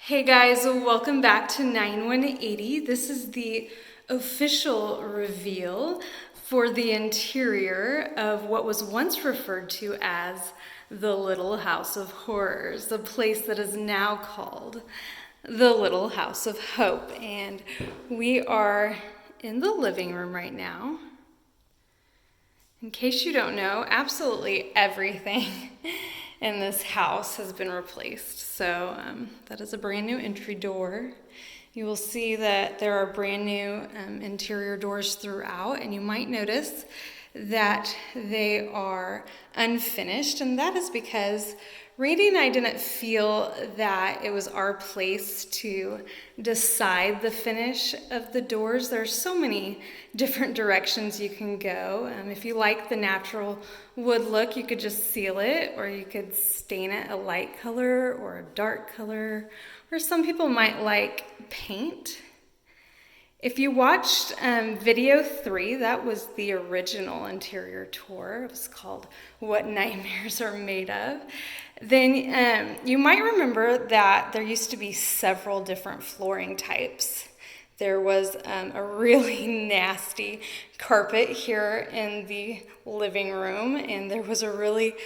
Hey guys, welcome back to 9180. This is the official reveal for the interior of what was once referred to as the Little House of Horrors, the place that is now called the Little House of Hope. And we are in the living room right now. In case you don't know, absolutely everything in this house has been replaced. So that is a brand new entry door. You will see that there are brand new interior doors throughout, and you might notice that they are unfinished, and that is because Randy and I didn't feel that it was our place to decide the finish of the doors. There's so many different directions you can go. If you like the natural wood look, you could just seal it, or you could stain it a light color or a dark color, or some people might like paint. If you watched video 3, that was the original interior tour. It was called What Nightmares Are Made Of. Then you might remember that there used to be several different flooring types. There was a really nasty carpet here in the living room, and there was a really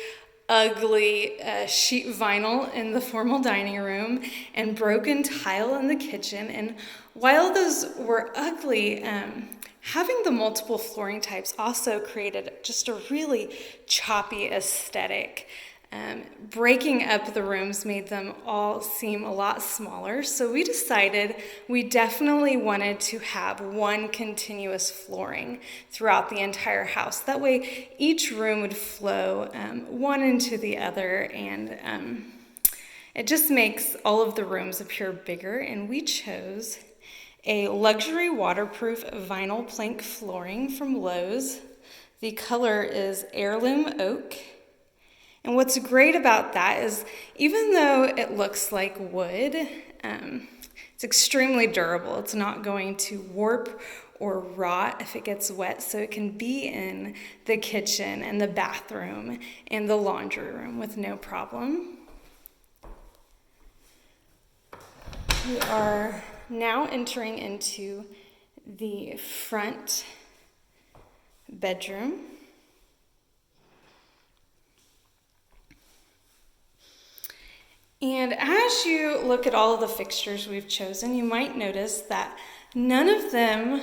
ugly sheet vinyl in the formal dining room and broken tile in the kitchen. And while those were ugly, having the multiple flooring types also created just a really choppy aesthetic. Breaking up the rooms made them all seem a lot smaller, so we decided we definitely wanted to have one continuous flooring throughout the entire house. That way each room would flow one into the other, and it just makes all of the rooms appear bigger. And we chose a luxury waterproof vinyl plank flooring from Lowe's. The color is Heirloom Oak. And what's great about that is even though it looks like wood, it's extremely durable. It's not going to warp or rot if it gets wet, so it can be in the kitchen and the bathroom and the laundry room with no problem. We are now entering into the front bedroom. And as you look at all of the fixtures we've chosen, you might notice that none of them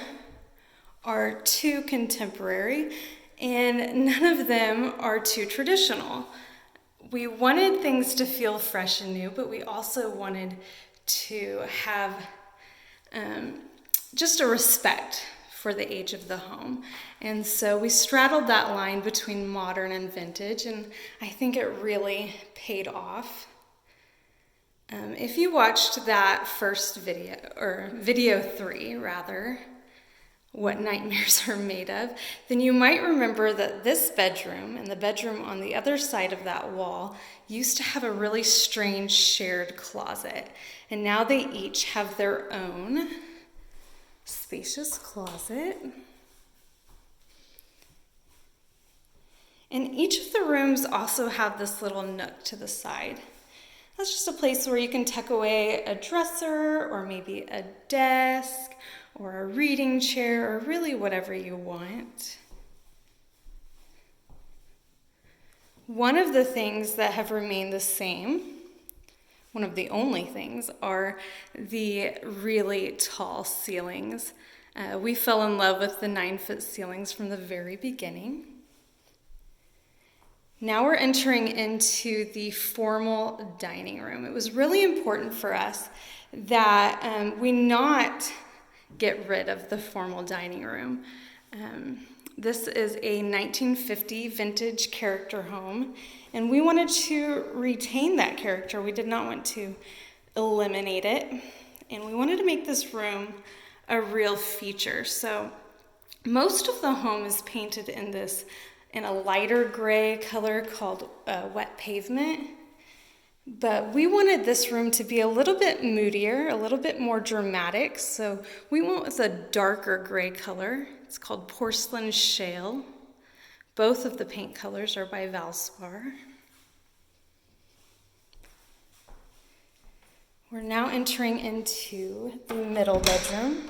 are too contemporary and none of them are too traditional. We wanted things to feel fresh and new, but we also wanted to have just a respect for the age of the home. And so we straddled that line between modern and vintage, and I think it really paid off. If you watched that first video, or video 3 rather, What Nightmares Are Made Of, then you might remember that this bedroom and the bedroom on the other side of that wall used to have a really strange shared closet. And now they each have their own spacious closet. And each of the rooms also have this little nook to the side. That's just a place where you can tuck away a dresser or maybe a desk or a reading chair or really whatever you want. One of the things that have remained the same, one of the only things, are the really tall ceilings. We fell in love with the 9-foot ceilings from the very beginning. Now we're entering into the formal dining room. It was really important for us that we not get rid of the formal dining room. This is a 1950 vintage character home, and we wanted to retain that character. We did not want to eliminate it, and we wanted to make this room a real feature. So most of the home is painted in a lighter gray color called Wet Pavement. But we wanted this room to be a little bit moodier, a little bit more dramatic, so we went with a darker gray color. It's called Porcelain Shale. Both of the paint colors are by Valspar. We're now entering into the middle bedroom.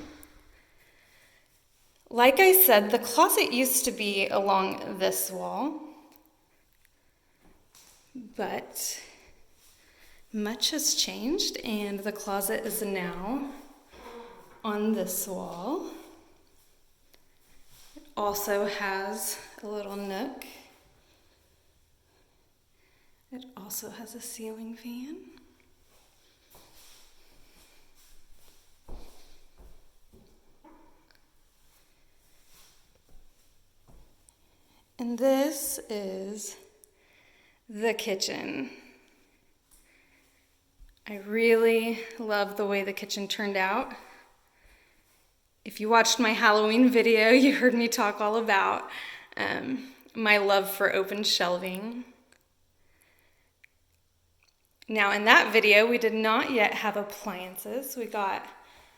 Like I said, the closet used to be along this wall, but much has changed, and the closet is now on this wall. It also has a little nook. It also has a ceiling fan. And this is the kitchen. I really love the way the kitchen turned out. If you watched my Halloween video, you heard me talk all about my love for open shelving. Now, in that video, we did not yet have appliances. We got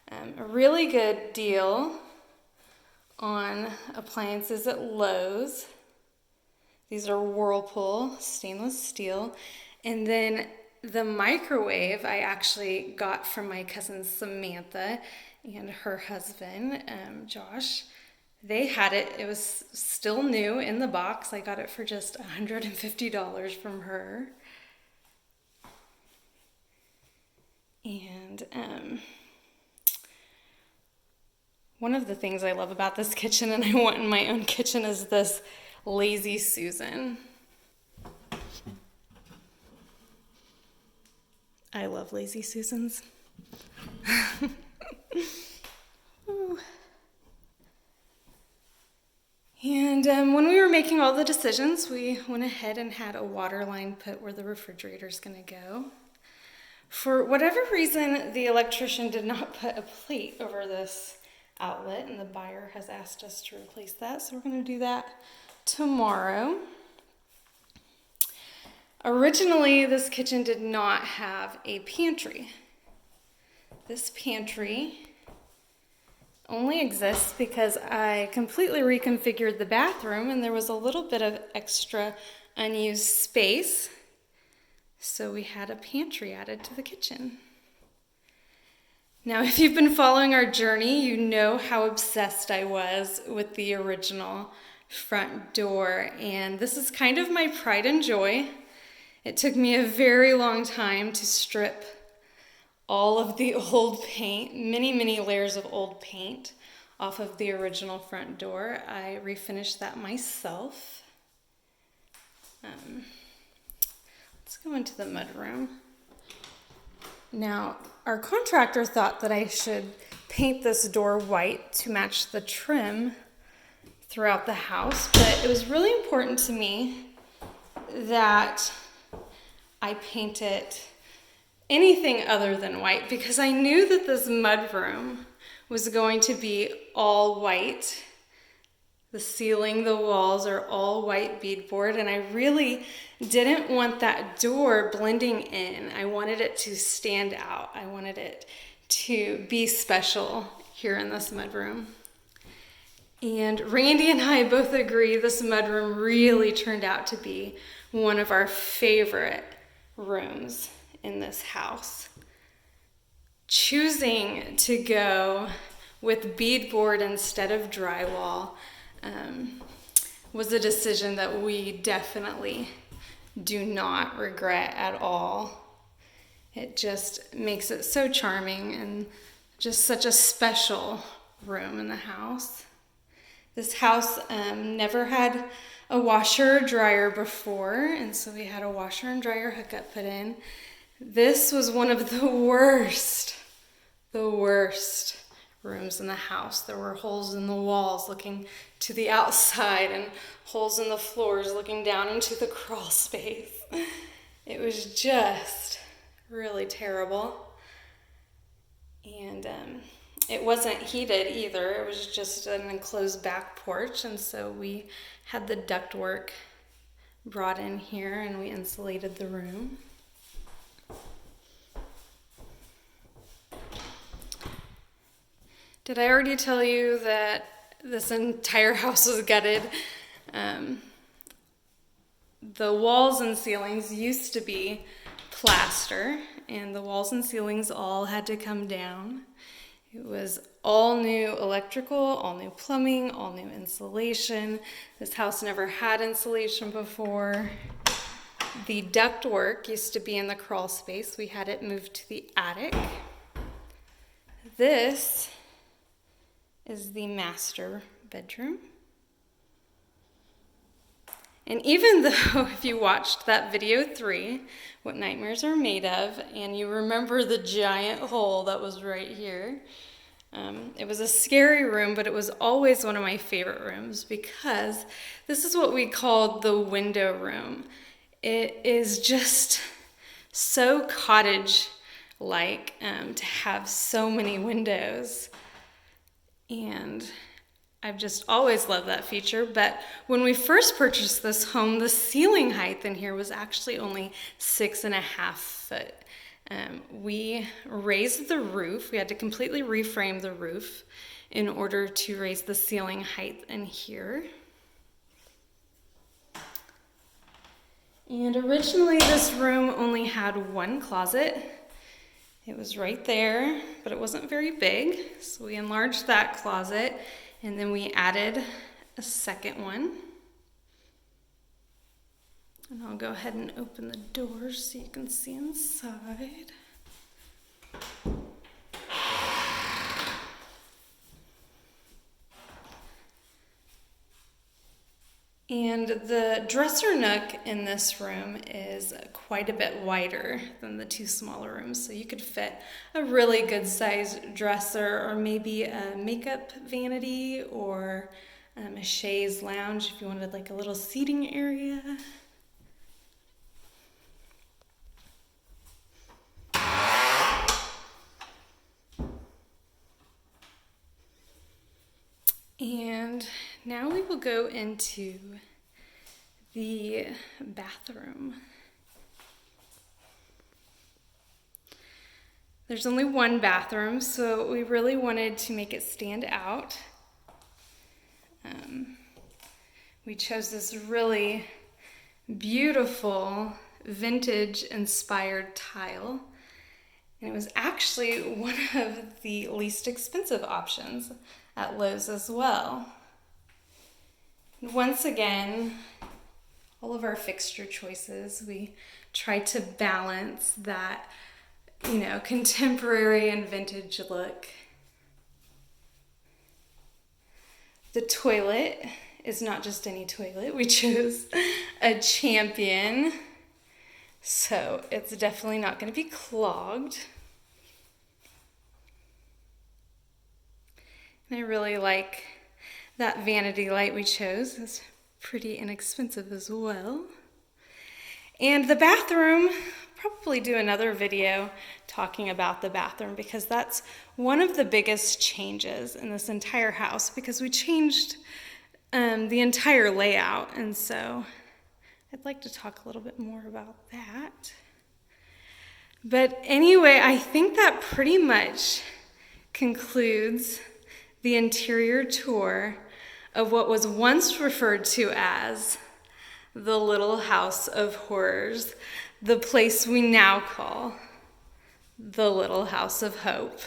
a really good deal on appliances at Lowe's. These are Whirlpool stainless steel. And then the microwave I actually got from my cousin Samantha and her husband, Josh. They had it. It was still new in the box. I got it for just $150 from her. And one of the things I love about this kitchen, and I want in my own kitchen, is this Lazy Susan. I love Lazy Susans. And when we were making all the decisions, we went ahead and had a water line put where the refrigerator's going to go. For whatever reason, the electrician did not put a plate over this outlet, and the buyer has asked us to replace that, so we're going to do that tomorrow. Originally, this kitchen did not have a pantry. This pantry only exists because I completely reconfigured the bathroom and there was a little bit of extra unused space. So we had a pantry added to the kitchen. Now, if you've been following our journey, you know how obsessed I was with the original front door. And this is kind of my pride and joy. It took me a very long time to strip all of the old paint, many layers of old paint off of the original front door. I refinished that myself. Let's go into the mudroom. Now, our contractor thought that I should paint this door white to match the trim throughout the house, but it was really important to me that I paint it anything other than white because I knew that this mudroom was going to be all white. The ceiling, the walls are all white beadboard, and I really didn't want that door blending in. I wanted it to stand out. I wanted it to be special here in this mudroom. And Randy and I both agree this mudroom really turned out to be one of our favorite rooms in this house. Choosing to go with beadboard instead of drywall was a decision that we definitely do not regret at all. It just makes it so charming and just such a special room in the house. This house never had a washer or dryer before, and so we had a washer and dryer hookup put in. This was one of the worst rooms in the house. There were holes in the walls looking to the outside and holes in the floors looking down into the crawl space. It was just really terrible. And it wasn't heated either. It was just an enclosed back porch, and so we had the ductwork brought in here and we insulated the room. Did I already tell you that this entire house was gutted? The walls and ceilings used to be plaster, and the walls and ceilings all had to come down. It was all new electrical, all new plumbing, all new insulation. This house never had insulation before. The ductwork used to be in the crawl space. We had it moved to the attic. This is the master bedroom. And even though if you watched that video 3, What Nightmares Are Made Of, and you remember the giant hole that was right here, it was a scary room, but it was always one of my favorite rooms because this is what we called the window room. It is just so cottage-like to have so many windows, and I've just always loved that feature. But when we first purchased this home, the ceiling height in here was actually only 6.5 foot. We raised the roof. We had to completely reframe the roof in order to raise the ceiling height in here. And originally this room only had one closet. It was right there, but it wasn't very big. So we enlarged that closet, and then we added a second one. And I'll go ahead and open the door so you can see inside. And the dresser nook in this room is quite a bit wider than the 2 smaller rooms. So you could fit a really good sized dresser, or maybe a makeup vanity, or a chaise lounge if you wanted like a little seating area. And now we will go into the bathroom. There's only one bathroom, so we really wanted to make it stand out. We chose this really beautiful vintage inspired tile, and it was actually one of the least expensive options at Lowe's as well. And once again, all of our fixture choices, we tried to balance that, contemporary and vintage look. The toilet is not just any toilet. We chose a Champion, so it's definitely not going to be clogged. And I really like that vanity light we chose. It's pretty inexpensive as well. And the bathroom, probably do another video talking about the bathroom, because that's one of the biggest changes in this entire house, because we changed the entire layout, and so I'd like to talk a little bit more about that. But anyway, I think that pretty much concludes the interior tour of what was once referred to as the Little House of Horrors, the place we now call the Little House of Hope.